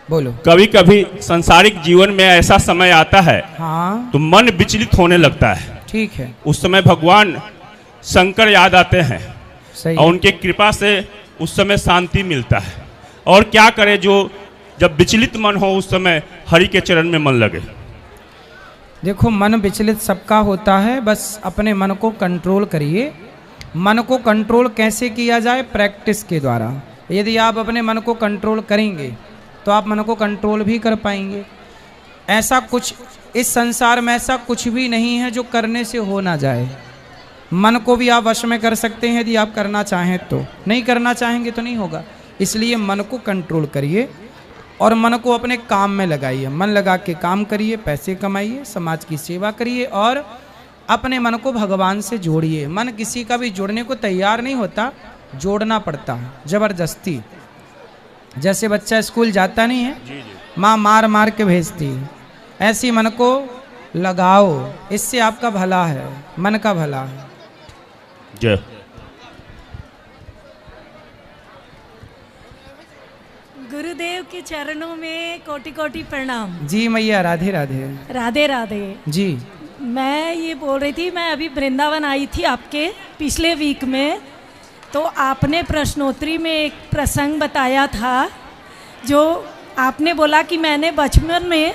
बोलो। कभी कभी सांसारिक जीवन में ऐसा समय आता है, हाँ तो मन विचलित होने लगता है। ठीक है, उस समय भगवान शंकर याद आते हैं सही और है। उनके कृपा से उस समय शांति मिलता है। और क्या करे, जो जब विचलित मन हो उस समय हरि के चरण में मन लगे। देखो, मन विचलित सबका होता है, बस अपने मन को कंट्रोल करिए। मन को कंट्रोल कैसे किया जाए? प्रैक्टिस के द्वारा। यदि आप अपने मन को कंट्रोल करेंगे तो आप मन को कंट्रोल भी कर पाएंगे। ऐसा कुछ इस संसार में ऐसा कुछ भी नहीं है जो करने से हो ना जाए। मन को भी आप वश में कर सकते हैं यदि आप करना चाहें तो, नहीं करना चाहेंगे तो नहीं होगा। इसलिए मन को कंट्रोल करिए और मन को अपने काम में लगाइए। मन लगा के काम करिए, पैसे कमाइए, समाज की सेवा करिए और अपने मन को भगवान से जोड़िए। मन किसी का भी जोड़ने को तैयार नहीं होता, जोड़ना पड़ता है जबरदस्ती। जैसे बच्चा स्कूल जाता नहीं है, माँ मार मार के भेजती है, ऐसी मन को लगाओ। इससे आपका भला है, मन का भला है। जय। गुरुदेव के चरणों में कोटि कोटि प्रणाम। जी मैया, राधे राधे। राधे राधे। जी, मैं ये बोल रही थी, मैं अभी वृंदावन आई थी आपके पिछले वीक में, तो आपने प्रश्नोत्तरी में एक प्रसंग बताया था, जो आपने बोला कि मैंने बचपन में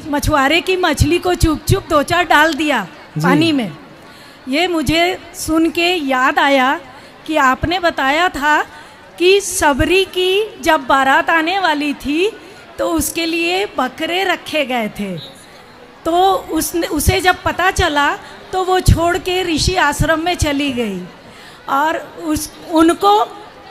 मछुआरे की मछली को चुप चुप 2-4 डाल दिया पानी में। ये मुझे सुन के याद आया कि आपने बताया था कि सबरी की जब बारात आने वाली थी तो उसके लिए बकरे रखे गए थे। तो उसे जब पता चला तो वो छोड़ के ऋषि आश्रम में चली गई और उनको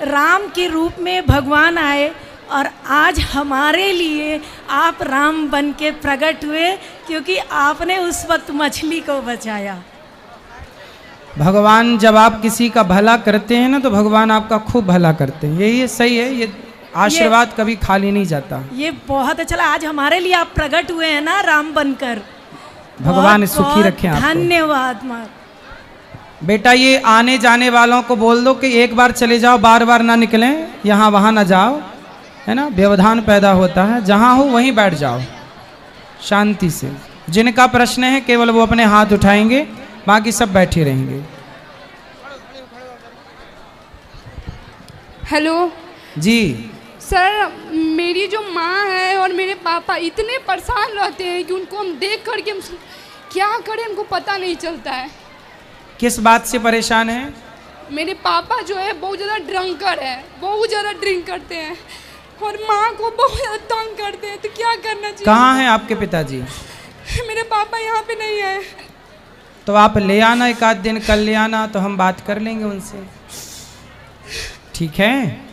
राम के रूप में भगवान आए और आज हमारे लिए आप राम बन के प्रकट हुए, क्योंकि आपने उस वक्त मछली को बचाया। भगवान जब आप किसी का भला करते हैं ना तो भगवान आपका खूब भला करते हैं। यही सही है, ये आशीर्वाद कभी खाली नहीं जाता। ये बहुत अच्छा लगा, आज हमारे लिए आप प्रकट हुए हैं ना राम बनकर। भगवान सुखी रखें आपको। धन्यवाद माँ। बेटा, ये आने जाने वालों को बोल दो कि एक बार चले जाओ, बार बार ना निकलें, यहाँ वहाँ ना जाओ, है ना, व्यवधान पैदा होता है। जहाँ हो वहीं बैठ जाओ शांति से। जिनका प्रश्न है केवल वो अपने हाथ उठाएंगे, बाकी सब बैठे रहेंगे। हेलो जी सर, मेरी जो माँ है और मेरे पापा इतने परेशान रहते हैं कि उनको हम देख करके हम क्या करें हमको पता नहीं चलता है। किस बात से परेशान है? मेरे पापा जो है बहुत ज़्यादा ड्रंकर है, बहुत ज़्यादा ड्रिंक करते हैं और माँ को बहुत ज़्यादा तंग करते हैं। तो क्या करना चाहिए? कहाँ हैं आपके पिताजी? मेरे पापा यहाँ पे नहीं है। तो आप ले आना, एक आध दिन कल ले आना तो हम बात कर लेंगे उनसे, ठीक है?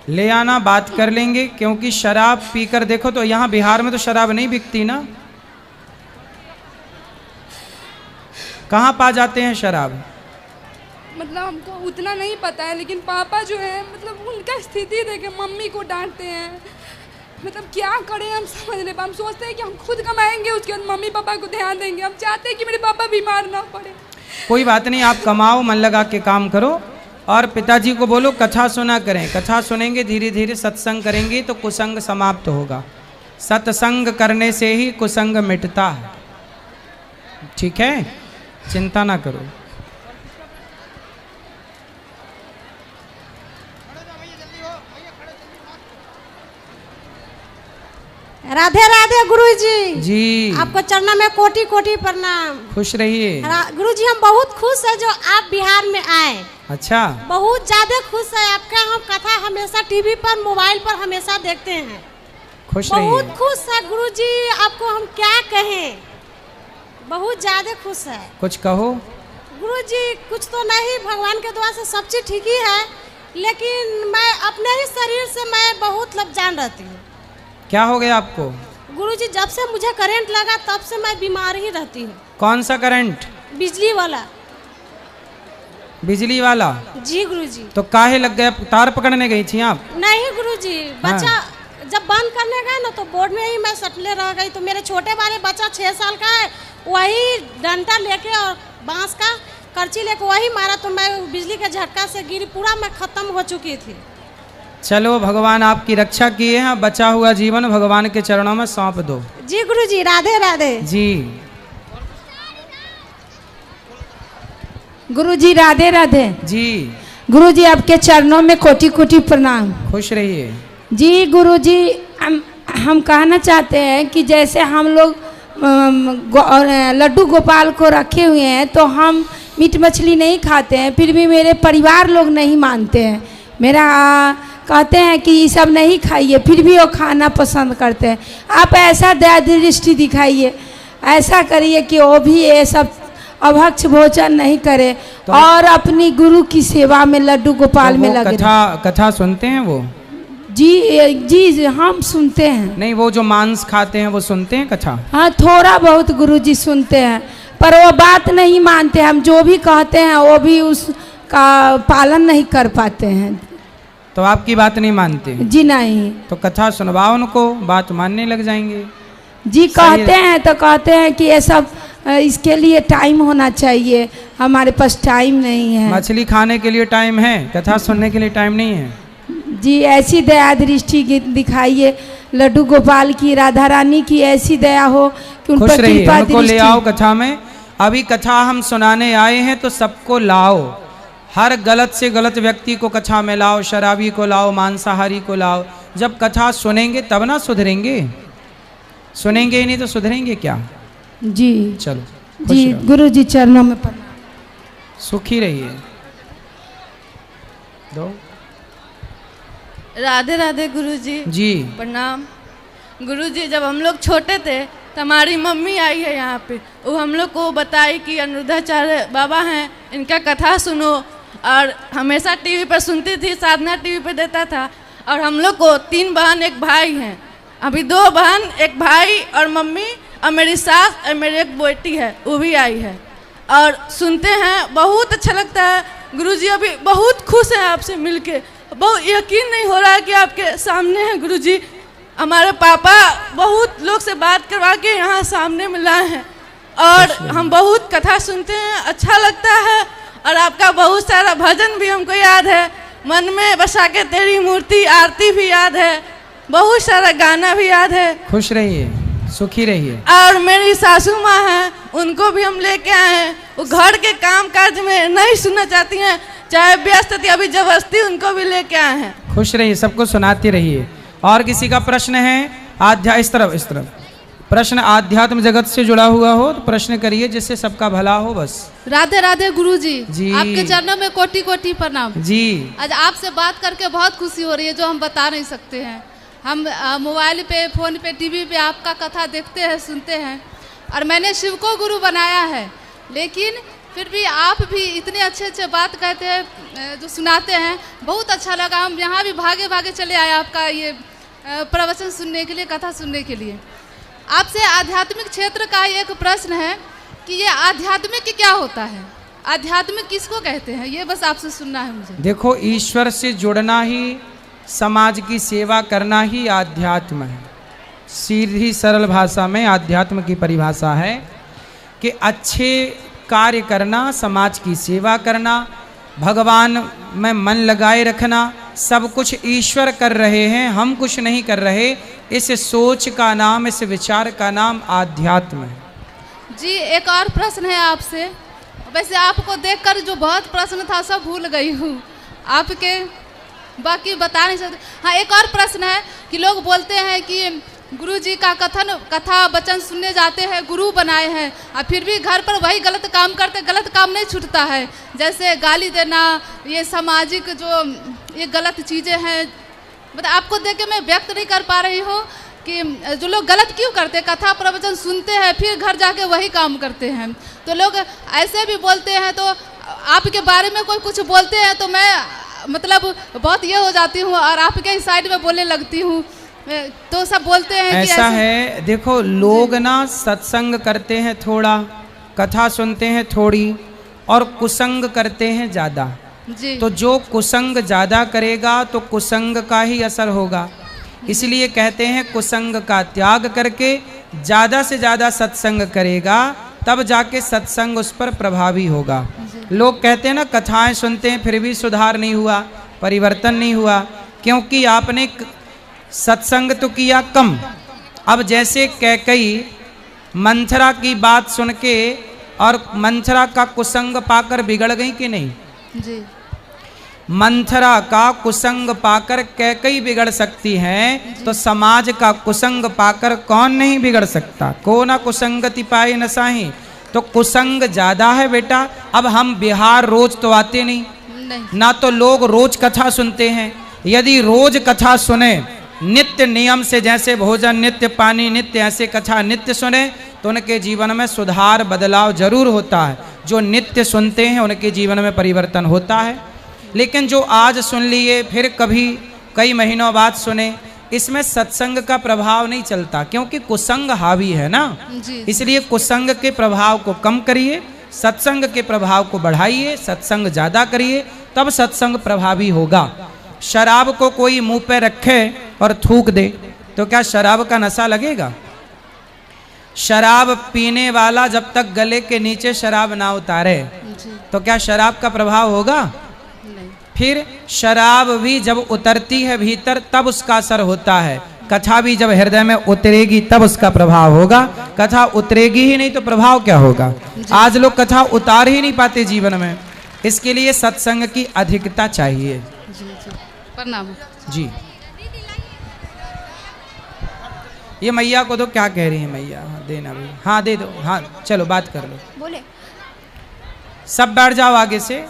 ले आना, बात कर लेंगे। क्योंकि शराब पीकर देखो तो यहाँ बिहार में तो शराब नहीं बिकती ना, कहाँ पा जाते हैं शराब? मतलब हमको उतना नहीं पता है, लेकिन पापा जो है मतलब उनका स्थिति देख के मम्मी को डांटते हैं। मतलब क्या करें हम समझ नहीं पा। हम सोचते हैं कि हम खुद कमाएंगे, उसके बाद मम्मी पापा को ध्यान देंगे। हम चाहते हैं कि मेरे पापा बीमार ना पड़े। कोई बात नहीं, आप कमाओ, मन लगा के काम करो और पिताजी को बोलो कथा सुना करें। कथा सुनेंगे, धीरे धीरे सत्संग करेंगे तो कुसंग समाप्त होगा। सत्संग करने से ही कुसंग मिटता है, ठीक है? चिंता ना करो। राधे राधे गुरुजी। जी, आपको चरणों में कोटि कोटि प्रणाम। खुश रहिए। गुरुजी, हम बहुत खुश है जो आप बिहार में आए। अच्छा, बहुत ज्यादा खुश है। आपका हम कथा हमेशा टीवी पर, मोबाइल पर हमेशा देखते हैं। खुश रहिए। बहुत खुश है गुरुजी, आपको हम क्या कहें, बहुत ज्यादा खुश है। कुछ कहो। गुरुजी, कुछ तो नहीं, भगवान के दुआ से सब चीज ठीक ही है, लेकिन मैं अपने ही शरीर से मैं बहुत लपजान रहती हूँ। क्या हो गया आपको? गुरुजी, जब से मुझे करंट लगा तब से मैं बीमार ही रहती हूँ। कौन सा करंट? बिजली वाला। बिजली वाला? जी गुरुजी। तो काहे लग गया? तार पकड़ने गई थी आप? नहीं गुरुजी, बच्चा जब बंद करने गए ना तो बोर्ड में ही मैं सटले रह गई। तो मेरे छोटे वाले बच्चा 6 साल का है, वही डंडा लेके और बांस का करची लेके वही मारा, तो मैं बिजली के झटका से गिरी, पूरा मैं खत्म हो चुकी थी। चलो भगवान आपकी रक्षा किए हैं, बचा हुआ जीवन भगवान के चरणों में सौंप दो। जी गुरुजी, राधे राधे। जी गुरुजी राधे राधे। जी गुरुजी आपके चरणों में कोटि कोटि प्रणाम। खुश रहिए। जी गुरुजी, हम कहना चाहते हैं कि जैसे हम लोग लड्डू गोपाल को रखे हुए हैं तो हम मीट मछली नहीं खाते हैं, फिर भी मेरे परिवार लोग नहीं मानते हैं। मेरा कहते हैं कि ये सब नहीं खाइए, फिर भी वो खाना पसंद करते हैं। आप ऐसा दया दृष्टि दिखाइए, ऐसा करिए कि वो भी ये सब अभक्ष भोजन नहीं करे तो और अपनी गुरु की सेवा में लड्डू गोपाल में लगे। कथा सुनते हैं वो? जी हम सुनते हैं। नहीं, वो जो मांस खाते हैं वो सुनते हैं कथा? हाँ, थोड़ा बहुत गुरुजी सुनते हैं, पर वो बात नहीं मानते। हम जो भी कहते हैं वो भी उसका पालन नहीं कर पाते हैं। तो आपकी बात नहीं मानते? जी नहीं। तो कथा सुनवाओ उनको, बात मानने लग जाएंगे। जी कहते हैं तो कहते हैं कि ये सब इसके लिए टाइम होना चाहिए, हमारे पास टाइम नहीं है। मछली खाने के लिए टाइम है, कथा सुनने के लिए टाइम नहीं है। जी ऐसी दया दृष्टि दिखाइए, लड्डू गोपाल की, राधा रानी की ऐसी दया हो कि उन खुश पर रहिए, कृपा उनको ले दृष्टि। आओ कथा में। अभी कथा हम सुनाने आए हैं तो सबको लाओ, हर गलत से गलत व्यक्ति को कथा में लाओ, शराबी को लाओ, मांसाहारी को लाओ। जब कथा सुनेंगे तब ना सुधरेंगे, सुनेंगे ही नहीं तो सुधरेंगे क्या? जी चलो जी गुरु जी चरणों में प्रणाम। सुखी रहिए। दो राधे राधे गुरुजी। जी प्रणाम। गुरुजी, जब हम लोग छोटे थे तो हमारी मम्मी आई है यहाँ पे, वो हम लोग को बताई कि अनिरुद्धाचार्य बाबा हैं, इनका कथा सुनो। और हमेशा टीवी पर सुनती थी, साधना टीवी पे देता था। और हम लोग को 3 बहन 1 भाई हैं, अभी 2 बहन 1 भाई और मम्मी और मेरी सास और मेरी एक बेटी है, वो भी आई है। और सुनते हैं, बहुत अच्छा लगता है। गुरुजी अभी बहुत खुश हैं आपसे मिलके, बहुत यकीन नहीं हो रहा है कि आपके सामने हैं गुरुजी। हमारे पापा बहुत लोग से बात करवा के यहाँ सामने में लाए हैं और हम बहुत कथा सुनते हैं, अच्छा लगता है। और आपका बहुत सारा भजन भी हमको याद है, मन में बसा के तेरी मूर्ति, आरती भी याद है, बहुत सारा गाना भी याद है। खुश रहिए, सुखी रहिए। और मेरी सासू माँ हैं, उनको भी हम लेके आए हैं। वो घर के काम काज में नहीं सुनना चाहती हैं, चाहे व्यस्त थी, अभी जबरदस्ती उनको भी लेके आए हैं। खुश रहिए, सबको सुनाते रहिए। और किसी का प्रश्न है? इस तरफ प्रश्न आध्यात्म जगत से जुड़ा हुआ हो तो प्रश्न करिए, जिससे सबका भला हो। बस राधे राधे गुरुजी। जी आपके चरणों में कोटि कोटि प्रणाम। जी आज आपसे बात करके बहुत खुशी हो रही है, जो हम बता नहीं सकते हैं। हम मोबाइल पे, फोन पे, टीवी पे आपका कथा देखते हैं, सुनते हैं। और मैंने शिव को गुरु बनाया है, लेकिन फिर भी आप भी इतने अच्छे अच्छे बात कहते हैं, जो सुनाते हैं, बहुत अच्छा लगा। हम यहाँ भी भागे भागे चले आए आपका ये प्रवचन सुनने के लिए, कथा सुनने के लिए। आपसे आध्यात्मिक क्षेत्र का एक प्रश्न है कि ये आध्यात्मिक क्या होता है, आध्यात्मिक किसको कहते हैं, ये बस आपसे सुनना है मुझे। देखो, ईश्वर से जुड़ना ही, समाज की सेवा करना ही आध्यात्म है। सीधी सरल भाषा में आध्यात्म की परिभाषा है कि अच्छे कार्य करना, समाज की सेवा करना, भगवान में मन लगाए रखना। सब कुछ ईश्वर कर रहे हैं, हम कुछ नहीं कर रहे। इस सोच का नाम, इस विचार का नाम आध्यात्म है। जी एक और प्रश्न है आपसे। वैसे आपको देखकर जो बहुत प्रश्न था सब भूल गई हूँ, आपके बाकी बता नहीं सकते। हाँ, एक और प्रश्न है कि लोग बोलते हैं कि गुरुजी का कथा वचन सुनने जाते हैं, गुरु बनाए हैं, और फिर भी घर पर वही गलत काम करते, गलत काम नहीं छूटता है। जैसे गाली देना, ये सामाजिक जो ये गलत चीज़ें हैं, मतलब आपको देख के मैं व्यक्त नहीं कर पा रही हूँ कि जो लोग गलत क्यों करते, कथा प्रवचन सुनते हैं फिर घर जाके वही काम करते हैं। तो लोग ऐसे भी बोलते हैं, तो आपके बारे में कोई कुछ बोलते हैं तो मैं मतलब बहुत ये हो जाती हूँ और आपके ही साइड में बोलने लगती हूँ। तो सब बोलते हैं कि ऐसा है। देखो, लोग ना सत्संग करते हैं थोड़ा, कथा सुनते हैं थोड़ी, और कुसंग करते हैं ज़्यादा। जी। तो जो कुसंग ज़्यादा करेगा तो कुसंग का ही असर होगा। इसलिए कहते हैं कुसंग का त्याग करके ज़्यादा से ज़्यादा सत्संग करेगा, तब जाके सत्संग उस पर प्रभावी होगा। लोग कहते हैं ना, कथाएं सुनते हैं फिर भी सुधार नहीं हुआ, परिवर्तन नहीं हुआ। क्योंकि आपने सत्संग तो किया कम। अब जैसे कैकई मंथरा की बात सुन के और मंथरा का कुसंग पाकर बिगड़ गई कि नहीं? जी। मंथरा का कुसंग पाकर कैकई बिगड़ सकती है, तो समाज का कुसंग पाकर कौन नहीं बिगड़ सकता? को ना कुसंगति पाए न साही। तो कुसंग ज्यादा है बेटा। अब हम बिहार रोज तो आते नहीं, ना तो लोग रोज कथा सुनते हैं। यदि रोज कथा सुने नित्य नियम से, जैसे भोजन नित्य, पानी नित्य, ऐसे कथा नित्य सुने, तो उनके जीवन में सुधार बदलाव जरूर होता है। जो नित्य सुनते हैं उनके जीवन में परिवर्तन होता है। लेकिन जो आज सुन लिए फिर कभी कई महीनों बाद सुने, इसमें सत्संग का प्रभाव नहीं चलता, क्योंकि कुसंग हावी है ना। इसलिए कुसंग के प्रभाव को कम करिए, सत्संग के प्रभाव को बढ़ाइए, सत्संग ज्यादा करिए, तब सत्संग प्रभावी होगा। शराब को कोई मुंह पे रखे और थूक दे तो क्या शराब का नशा लगेगा? शराब पीने वाला जब तक गले के नीचे शराब ना उतारे तो क्या शराब का प्रभाव होगा? फिर शराब भी जब उतरती है भीतर तब उसका असर होता है। कथा भी जब हृदय में उतरेगी तब उसका प्रभाव होगा। कथा उतरेगी ही नहीं तो प्रभाव क्या होगा? आज लोग कथा उतार ही नहीं पाते जीवन में। इसके लिए सत्संग की अधिकता चाहिए। प्रणाम जी। ये मैया को तो क्या कह रही है मैया? हाँ, देना भी। हाँ दे दो। हाँ चलो बात कर लो। बोले सब बैठ जाओ आगे से।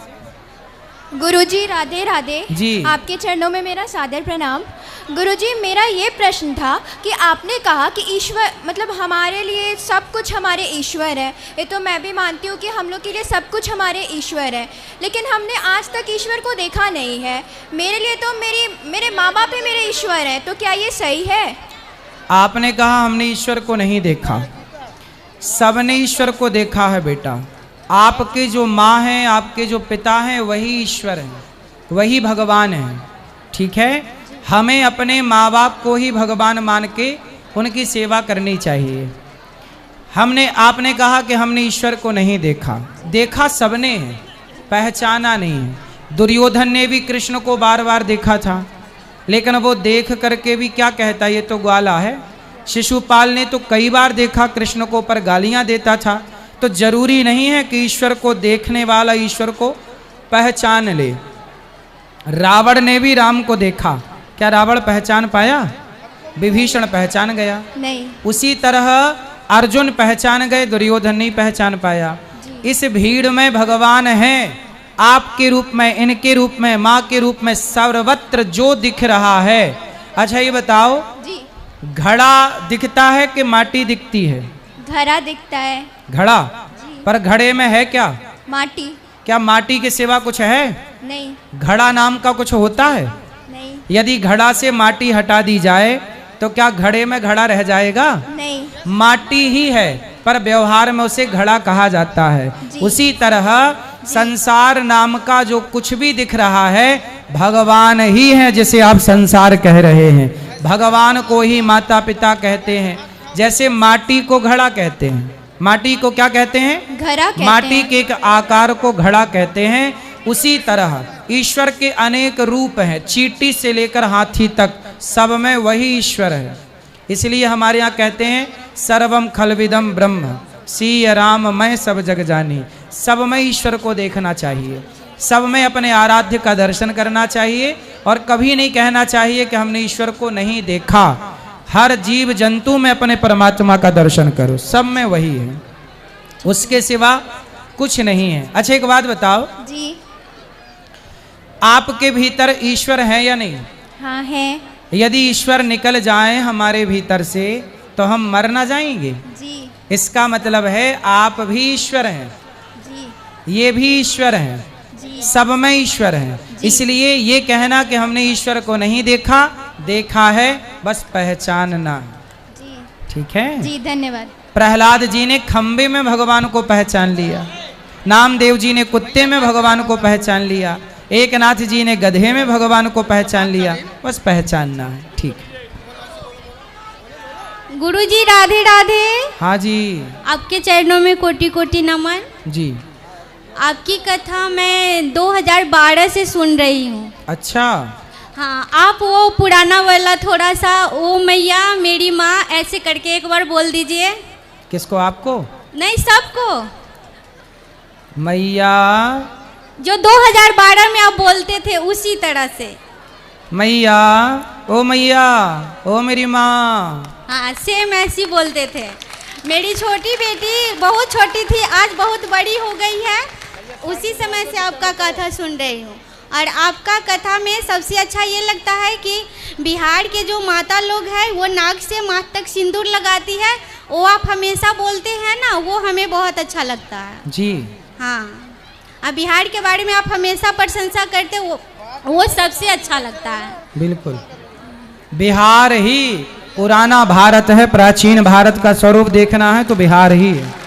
गुरुजी राधे राधे जी। आपके चरणों में मेरा सादर प्रणाम। गुरुजी मेरा ये प्रश्न था कि आपने कहा कि ईश्वर मतलब हमारे लिए सब कुछ हमारे ईश्वर है। ये तो मैं भी मानती हूँ कि हम लोग के लिए सब कुछ हमारे ईश्वर है, लेकिन हमने आज तक ईश्वर को देखा नहीं है। मेरे लिए तो मेरे माँ बाप ही मेरे ईश्वर हैं, तो क्या ये सही है? आपने कहा हमने ईश्वर को नहीं देखा, सबने ईश्वर को देखा है बेटा। आपके जो माँ हैं, आपके जो पिता हैं, वही ईश्वर हैं, वही भगवान हैं। ठीक है, हमें अपने माँ बाप को ही भगवान मान के उनकी सेवा करनी चाहिए। आपने कहा कि हमने ईश्वर को नहीं देखा, देखा सबने है, पहचाना नहीं है। दुर्योधन ने भी कृष्ण को बार बार देखा था, लेकिन वो देख करके भी क्या कहता, ये तो ग्वाला है। शिशुपाल ने तो कई बार देखा कृष्ण को, पर गालियां देता था। तो जरूरी नहीं है कि ईश्वर को देखने वाला ईश्वर को पहचान ले। रावण ने भी राम को देखा, क्या रावण पहचान पाया? विभीषण पहचान गया नहीं। उसी तरह अर्जुन पहचान गए, दुर्योधन नहीं पहचान पाया। इस भीड़ में भगवान हैं, आपके रूप में, इनके रूप में, माँ के रूप में, सर्वत्र जो दिख रहा है। अच्छा ये बताओ जी, घड़ा दिखता है कि माटी दिखती है? घड़ा दिखता है। घड़ा, पर घड़े में है क्या? माटी। क्या माटी के सिवा कुछ है? नहीं। घड़ा नाम का कुछ होता है? नहीं। यदि घड़ा से माटी हटा दी जाए तो क्या घड़े में घड़ा रह जाएगा? नहीं। माटी ही है, पर व्यवहार में उसे घड़ा कहा जाता है। उसी तरह संसार नाम का जो कुछ भी दिख रहा है भगवान ही है, जिसे आप संसार कह रहे हैं। भगवान को ही माता पिता कहते हैं। जैसे माटी को घड़ा कहते हैं, माटी को क्या कहते हैं? घड़ा कहते माटी हैं। के एक आकार को घड़ा कहते हैं। उसी तरह ईश्वर के अनेक रूप हैं, चींटी से लेकर हाथी तक सब में वही ईश्वर है। इसलिए हमारे यहाँ कहते हैं सर्वम खलविदम ब्रह्म सीय राम मैं सब जग जानी। सब में ईश्वर को देखना चाहिए, सब में अपने आराध्य का दर्शन करना चाहिए, और कभी नहीं कहना चाहिए कि हमने ईश्वर को नहीं देखा। हर जीव जंतु में अपने परमात्मा का दर्शन करो, सब में वही है, उसके सिवा कुछ नहीं है। अच्छा एक बात बताओ जी, आपके भीतर ईश्वर है या नहीं? हाँ है। यदि ईश्वर निकल जाए हमारे भीतर से तो हम मर ना जाएंगे? जी। इसका मतलब है आप भी ईश्वर हैं, जी। ये भी ईश्वर हैं, जी। सब में ईश्वर हैं। इसलिए ये कहना कि हमने ईश्वर को नहीं देखा, देखा है, बस पहचानना। जी। ठीक है जी, धन्यवाद। प्रहलाद जी ने खंबे में भगवान को पहचान लिया, नामदेव जी ने कुत्ते में भगवान को पहचान लिया, एकनाथ जी ने गधे में भगवान को पहचान लिया। बस पहचानना है। ठीक है गुरुजी राधे राधे। हाँ जी। आपके चरणों में कोटि कोटि नमन। जी। आपकी कथा मैं 2012 से सुन रही हूँ। अच्छा। हाँ, आप वो पुराना वाला थोड़ा सा ओ मैया मेरी माँ ऐसे करके एक बार बोल दीजिए। किसको, आपको? नहीं, सबको। मैया, जो 2012 में आप बोलते थे उसी तरह से। मैया, ओ मैया, ओ मेरी माँ। हाँ, सेम ऐसी बोलते थे। मेरी छोटी बेटी बहुत छोटी थी, आज बहुत बड़ी हो गई है। उसी समय से आपका कथा सुन रही हूँ और आपका कथा में सबसे अच्छा ये लगता है कि बिहार के जो माता लोग हैं वो नाक से माथ तक सिंदूर लगाती है, वो आप हमेशा बोलते हैं ना, वो हमें बहुत अच्छा लगता है जी। हाँ, अब बिहार के बारे में आप हमेशा प्रशंसा करते, वो सबसे अच्छा लगता है। बिल्कुल, बिहार ही पुराना भारत है, प्राचीन भारत का स्वरूप देखना है तो बिहार ही है।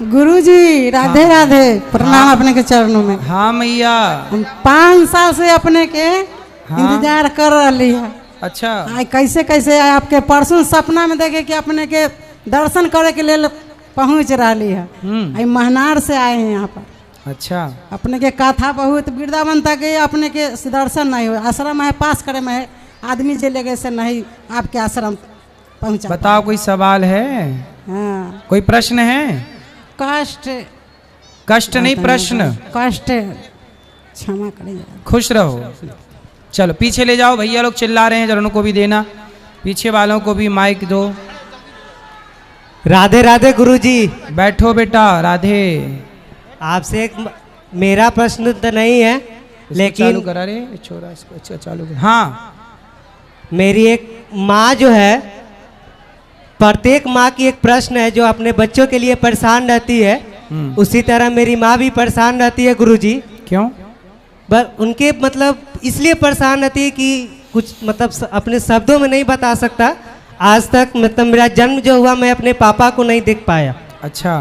गुरुजी राधे राधे, प्रणाम। हाँ। अपने के चरणों में। हाँ मैया, हम 5 साल से अपने के इंतजार कर रही है। अच्छा, आई कैसे कैसे आए आपके परसों सपना में देखे कि अपने के दर्शन करे के लिए पहुँच रही है। आई महनार से आए हैं यहाँ पर। अच्छा, अपने के कथा बहुत वृंदावन तक गए, अपने के दर्शन नहीं हुए। आश्रम है पास करे में है, आदमी जे लगे से नहीं आपके आश्रम पहुँचा। बताओ, कोई सवाल है? हाँ, कोई प्रश्न है? कष्ट कष्ट नहीं, प्रश्न। कष्ट क्षमा करिए। खुश रहो। चलो पीछे ले जाओ, भैया लोग चिल्ला रहे हैं, जरा उनको भी देना, पीछे वालों को भी माइक दो। राधे राधे गुरुजी। बैठो बेटा, राधे। आपसे एक मेरा प्रश्न तो नहीं है, लेकिन चालू करा रे छोरा, इसको अच्छा चालू कर। हाँ, मेरी एक माँ जो है, प्रत्येक माँ की एक प्रश्न है जो अपने बच्चों के लिए परेशान रहती है, उसी तरह मेरी माँ भी परेशान रहती है गुरुजी। क्यों? बस उनके मतलब इसलिए परेशान रहती है कि कुछ मतलब अपने शब्दों में नहीं बता सकता। आज तक मतलब मेरा जन्म जो हुआ, मैं अपने पापा को नहीं देख पाया। अच्छा,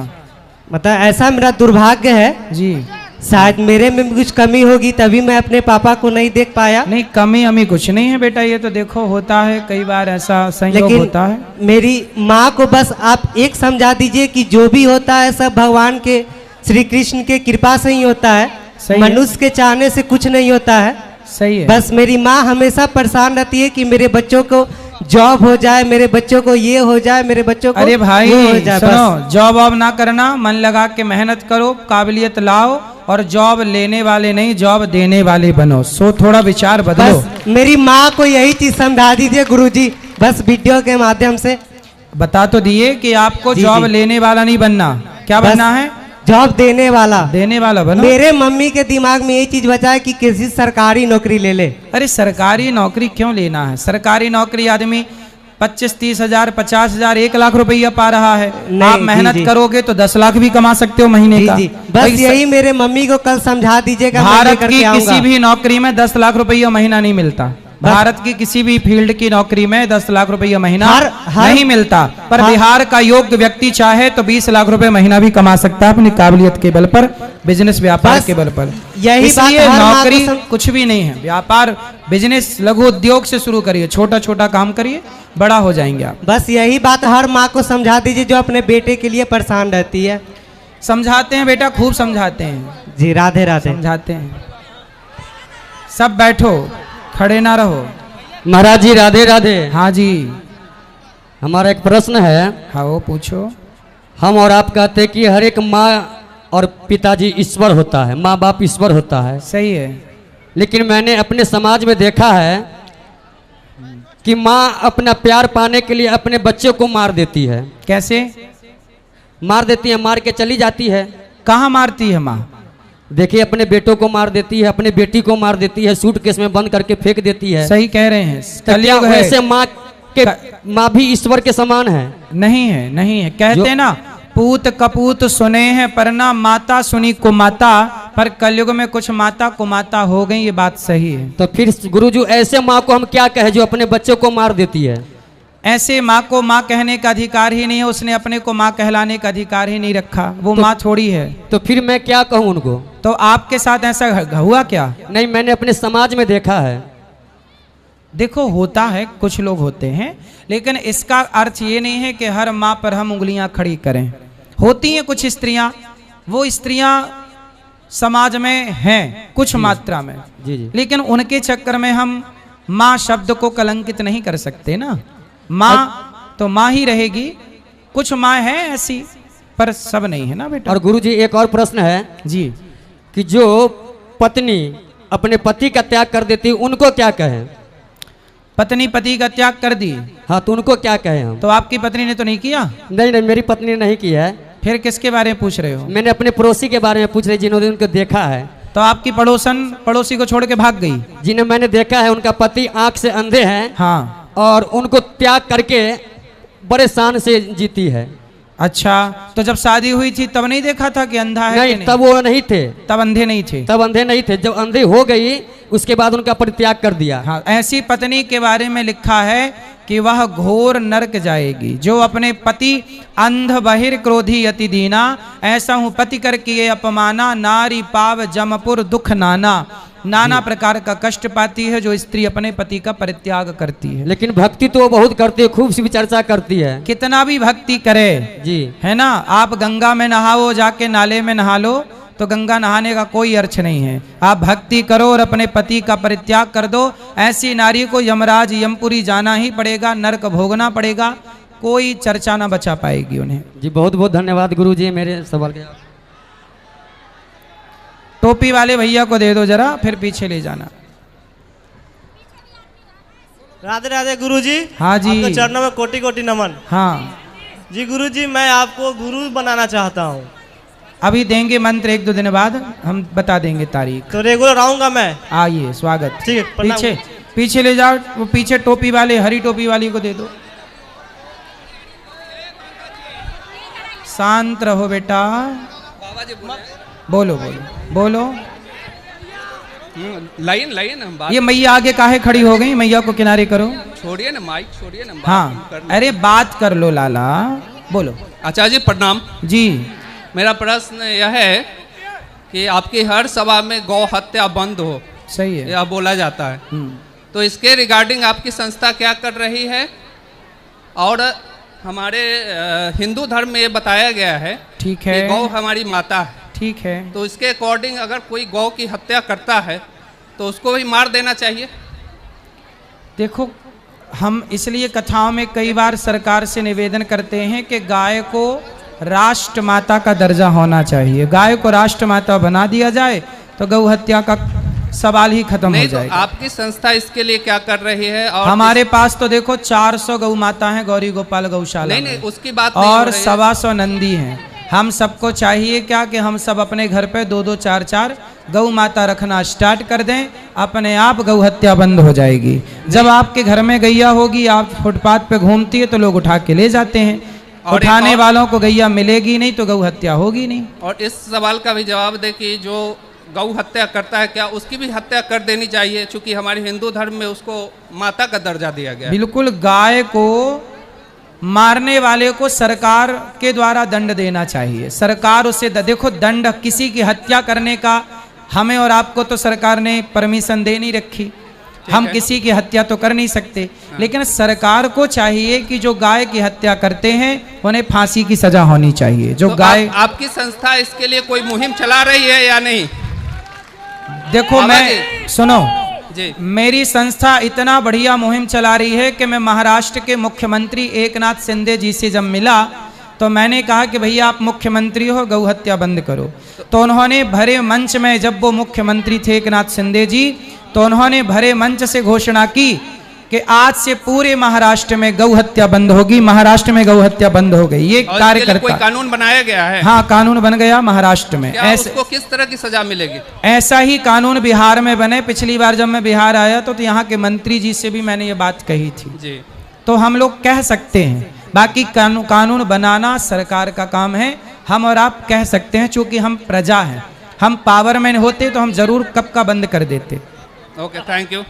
मतलब ऐसा मेरा दुर्भाग्य है जी। शायद मेरे में भी कुछ कमी होगी, तभी मैं अपने पापा को नहीं देख पाया। नहीं, कमी अमी कुछ नहीं है बेटा, ये तो देखो होता है, कई बार ऐसा संयोग होता है। मेरी माँ को बस आप एक समझा दीजिए कि जो भी होता है सब भगवान के, श्री कृष्ण के कृपा से ही होता है, मनुष्य के चाहने से कुछ नहीं होता है। सही है। बस मेरी माँ हमेशा परेशान रहती है कि मेरे बच्चों को जॉब हो जाए, मेरे बच्चों को ये हो जाए, मेरे बच्चों को अरे भाई वो हो जाए। सुनो, जॉब वॉब ना करना, मन लगा के मेहनत करो, काबिलियत लाओ और जॉब लेने वाले नहीं, जॉब देने वाले बनो। सो थोड़ा विचार बदलो। बस मेरी माँ को यही चीज समझा दीजिए गुरुजी, बस वीडियो के माध्यम से। बता तो दिए कि आपको जॉब लेने वाला नहीं बनना, क्या बनना है? जॉब देने वाला। देने वाला बनो। मेरे मम्मी के दिमाग में यही चीज बचा है कि किसी सरकारी नौकरी ले ले। अरे सरकारी नौकरी क्यों लेना है? सरकारी नौकरी आदमी 25-30 हजार, 50 हजार, 1 लाख रुपया पा रहा है। आप मेहनत करोगे तो 10 लाख भी कमा सकते हो महीने का। बस यही मेरे मम्मी को कल समझा दीजिएगा। भारत की किसी भी नौकरी में 10 लाख रुपया महीना नहीं मिलता। भारत की किसी भी फील्ड की नौकरी में 10 लाख रुपया महीना नहीं मिलता, पर बिहार का योग्य व्यक्ति चाहे तो 20 लाख रुपए महीना भी कमा सकता है अपनी काबिलियत के बल पर, बिजनेस व्यापार के बल पर। यही इसलिए नौकरी कुछ भी नहीं है, व्यापार बिजनेस लघु उद्योग से शुरू करिए, छोटा छोटा काम करिए, बड़ा हो जाएंगे आप। बस यही बात हर माँ को समझा दीजिए जो अपने बेटे के लिए परेशान रहती है। समझाते हैं बेटा, खूब समझाते हैं जी। राधे राधे। समझाते हैं। सब बैठो, खड़े ना रहो। महाराज जी राधे राधे। हाँ जी। हमारा एक प्रश्न है। हाँ वो पूछो। हम और आप कहते हैं कि हर एक माँ और पिताजी ईश्वर होता है, माँ बाप ईश्वर होता है। सही है। लेकिन मैंने अपने समाज में देखा है कि माँ अपना प्यार पाने के लिए अपने बच्चों को मार देती है। कैसे मार देती है? मार के चली जाती है। कहाँ मारती है माँ? देखिए, अपने बेटों को मार देती है, अपने बेटी को मार देती है, सूटकेस में बंद करके फेंक देती है। सही कह रहे हैं। कलयुग है। वैसे माँ भी ईश्वर के समान है? नहीं है, नहीं है। कहते हैं ना, पूत कपूत सुने हैं पर ना माता सुनी कुमाता, पर कलयुग में कुछ माता कुमाता हो गई, ये बात सही है। तो फिर गुरुजी ऐसे माँ को हम क्या कहें जो अपने बच्चों को मार देती है? ऐसे माँ को माँ कहने का अधिकार ही नहीं है, उसने अपने को माँ कहलाने का अधिकार ही नहीं रखा, वो माँ थोड़ी है। तो फिर मैं क्या कहूँ उनको? तो आपके साथ ऐसा हुआ क्या? नहीं, मैंने अपने समाज में देखा है। देखो होता है, कुछ लोग होते हैं, लेकिन इसका अर्थ ये नहीं है कि हर माँ पर हम उंगलियां खड़ी करें। होती हैं कुछ स्त्रियां, वो स्त्रियां समाज में हैं कुछ मात्रा में, जी जी, लेकिन उनके चक्कर में हम माँ शब्द को कलंकित नहीं कर सकते ना। माँ तो माँ ही रहेगी, कुछ माँ है ऐसी पर सब नहीं है ना बेटा। और गुरुजी एक और प्रश्न है जी, कि जो पत्नी अपने पति का त्याग कर देती उनको क्या कहें? पत्नी पति का त्याग कर दी, हाँ तो उनको क्या कहें हम? तो आपकी पत्नी ने तो नहीं किया? नहीं नहीं, मेरी पत्नी ने नहीं किया है। फिर किसके बारे में पूछ रहे हो? मैंने अपने पड़ोसी के बारे में पूछ रही, जिन्होंने उनको देखा है। तो आपकी पड़ोसी को छोड़ के भाग गई? जिन्हें मैंने देखा है, उनका पति आंख से अंधे हैं, हाँ, और उनको त्याग करके बड़े शान से जीती है। अच्छा, तो जब शादी हुई थी तब नहीं देखा था कि अंधा है? नहीं, कि नहीं? तब वो नहीं थे, तब अंधे नहीं थे। तब अंधे नहीं थे। जब अंधे हो गई उसके बाद उनका परित्याग कर दिया। हाँ, ऐसी पत्नी के बारे में लिखा है कि वह घोर नरक जाएगी, जो अपने पति अंध बहिर क्रोधी अति दीना, ऐसा हूँ पति कर किए अपमाना, नारी पाव जमपुर दुख नाना। नाना प्रकार का कष्ट पाती है जो स्त्री अपने पति का परित्याग करती है। लेकिन भक्ति तो बहुत करती है, खूब सी चर्चा करती है। कितना भी भक्ति करे जी, है ना। आप गंगा में नहाओ, जाके नाले में नहा लो, तो गंगा नहाने का कोई अर्थ नहीं है। आप भक्ति करो और अपने पति का परित्याग कर दो। ऐसी नारी को यमराज यमपुरी जाना ही पड़ेगा, नरक भोगना पड़ेगा, कोई चर्चा ना बचा पाएगी उन्हें। जी बहुत बहुत धन्यवाद गुरुजी, मेरे सवाल के। टोपी वाले भैया को दे दो जरा, फिर पीछे ले जाना। राधे राधे गुरुजी। हाँ जी, आपके चरणों में कोटि कोटि नमन। हाँ जी गुरुजी, मैं आपको गुरु बनाना चाहता हूँ। अभी देंगे मंत्र, 1-2 दिन बाद हम बता देंगे तारीख। तो रेगुलर आऊंगा मैं। आइए, स्वागत। ठीक है, प्रणाम। पीछे ले जाओ, वो पीछे टोपी वाले, हरी टोपी वाली को दे दो। शांत रहो बेटा, बोलो बोलो बोलो। लाइन हम बात। ये मैया आगे काहे खड़ी हो गई? मैया को किनारे करो। छोड़िए ना माइक, छोड़िए ना। हाँ, अरे बात कर लो लाला, बोलो। आचार्य जी प्रणाम जी। मेरा प्रश्न यह है कि आपकी हर सभा में गौ हत्या बंद हो, सही है, यह बोला जाता है, तो इसके रिगार्डिंग आपकी संस्था क्या कर रही है? और हमारे हिंदू धर्म में ये बताया गया है, ठीक है, कि गौ हमारी माता है, ठीक है, तो इसके अकॉर्डिंग अगर कोई गौ की हत्या करता है तो उसको भी मार देना चाहिए? देखो, हम इसलिए कथाओं में कई बार सरकार से निवेदन करते हैं कि गाय को राष्ट्र माता का दर्जा होना चाहिए। गाय को राष्ट्र माता बना दिया जाए तो गौ हत्या का सवाल ही खत्म हो जाएगा। तो आपकी संस्था इसके लिए क्या कर रही है? और हमारे पास तो देखो 400 गौ माता है गौरी गोपाल गौशाला नहीं, में। नहीं उसकी बात नहीं और हो रही है। 125 नंदी हैं। हम सबको चाहिए क्या कि हम सब अपने घर पे 2-2, 4-4 गौ माता रखना स्टार्ट कर दें, अपने आप गौ हत्या बंद हो जाएगी। जब आपके घर में गैया होगी, आप फुटपाथ पे घूमती है तो लोग उठा के ले जाते हैं, उठाने वालों को गैया मिलेगी नहीं तो गौ हत्या होगी नहीं। और इस सवाल का भी जवाब दे कि जो गौ हत्या करता है क्या उसकी भी हत्या कर देनी चाहिए? क्योंकि हमारे हिंदू धर्म में उसको माता का दर्जा दिया गया है। बिल्कुल, गाय को मारने वाले को सरकार के द्वारा दंड देना चाहिए। सरकार उसे देखो, दंड किसी की हत्या करने का हमें और आपको तो सरकार ने परमिशन दे नहीं रखी, हम किसी की हत्या तो कर नहीं सकते, लेकिन सरकार को चाहिए कि जो गाय की हत्या करते हैं उन्हें फांसी की सजा होनी चाहिए। जो तो गाय आपकी संस्था इसके लिए कोई मुहिम चला रही है या नहीं? देखो, मैं सुनो जी, मेरी संस्था इतना बढ़िया मुहिम चला रही है कि मैं महाराष्ट्र के मुख्यमंत्री एकनाथ शिंदे जी से जब मिला तो मैंने कहा कि भैया आप मुख्यमंत्री हो, गौ हत्या बंद करो। तो उन्होंने भरे मंच में, जब वो मुख्यमंत्री थे एकनाथ शिंदे जी, तो उन्होंने भरे मंच से घोषणा की कि आज से पूरे महाराष्ट्र में गौ हत्या बंद होगी। महाराष्ट्र में गौ हत्या बंद हो गई। ये कार्यकर्ता, कोई कानून बनाया गया है? हाँ, कानून बन गया महाराष्ट्र में। ऐसे उसको किस तरह की सजा मिलेगी? ऐसा ही कानून बिहार में बने। पिछली बार जब मैं बिहार आया तो यहाँ के मंत्री जी से भी मैंने ये बात कही थी जी। तो हम लोग कह सकते हैं, बाकी कानून बनाना सरकार का काम है। हम और आप कह सकते हैं, चूंकि हम प्रजा हैं, हम पावर में होते तो हम जरूर कब का बंद कर देते। Okay, thank you.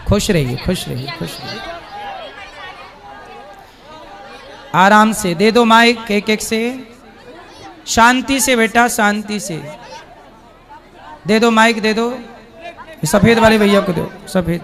खुश रहिए, खुश रहिए, खुश रहिए। आराम से दे दो माइक, एक से, शांति से बेटा, शांति से दे दो माइक, दे दो। सफेद वाले भैया को दो, सफेद।